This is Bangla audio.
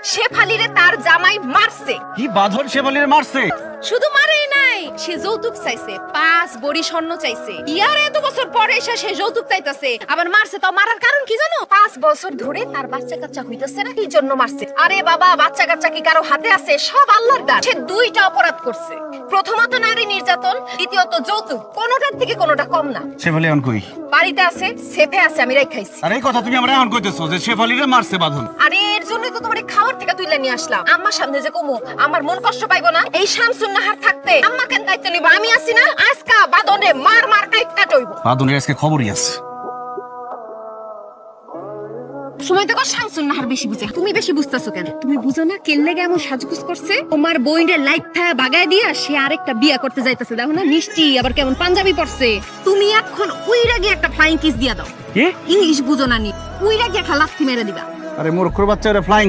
শেফালিরে তার জামাই মারছে। কি বাঁধন শেফালিরে মারছে? শুধু মারেই নাই, সে যৌতুক চাইছে, 5 বড়ি স্বর্ণ চাইছে। ইয়ার এত বছর পরে এসে সে যৌতুক চাইতেছে, আবার মারছে। তো মারার কারণ কি জানো? 5 বছর ধরে তার বাচ্চা কাচ্চা হইতেছে না, এই জন্য মারছে। আরে বাবা, বাচ্চা কাচ্চা কি কারো হাতে আছে? সব আল্লাহর দান। সে 2টা অপরাধ করছে, প্রথমত নারী নির্যাতন, দ্বিতীয়ত যৌতুক। কোনোটার থেকে কোনোটা কম না। শেফালি এখন কই? বাড়িতে আছে, সেফে আছে, আমি রাখাইছি। আরে এই কথা তুমি আমরা এখন কইতেছো যে শেফালিরে মারছে বাঁধন? আরে এর জন্যই তো তোমার খাওয়ার থেকে তুইলা নিয়ে আসলাম। আম্মার সামনে যে কমু, আমার মন কষ্ট পাইবো না? এই শামসুন নাহার থাকতে আম্মা কেন দায়িত্ব নিব? আমি আছি না? আজকা বাদনে মার মার কাইট কাটইব। বাঁধনের আজকে খবরই আছে। সময় দেখো, শামসুন নাহার বেশি বুঝে, তুমি বেশি বুঝতেছো কেন? তুমি বুঝো না কেন লেগে এমন সাজগুজ করছে? তোমার বইনের লাইফ থায়া বাগায় দিয়া সে আরেকটা বিয়া করতে যাইতেছে। দেখো না, মিষ্টি আবার কেমন পাঞ্জাবি পরছে। তুমি এখন উইরা গিয়ে একটা ফ্লাইং কিস দিয়া দাও। কি? ইংলিশ বুঝো না নি, উইরা গিয়ে একটা লাথি মেরে দিবা। আরে মূর্খর বাচ্চা, ফ্লাইং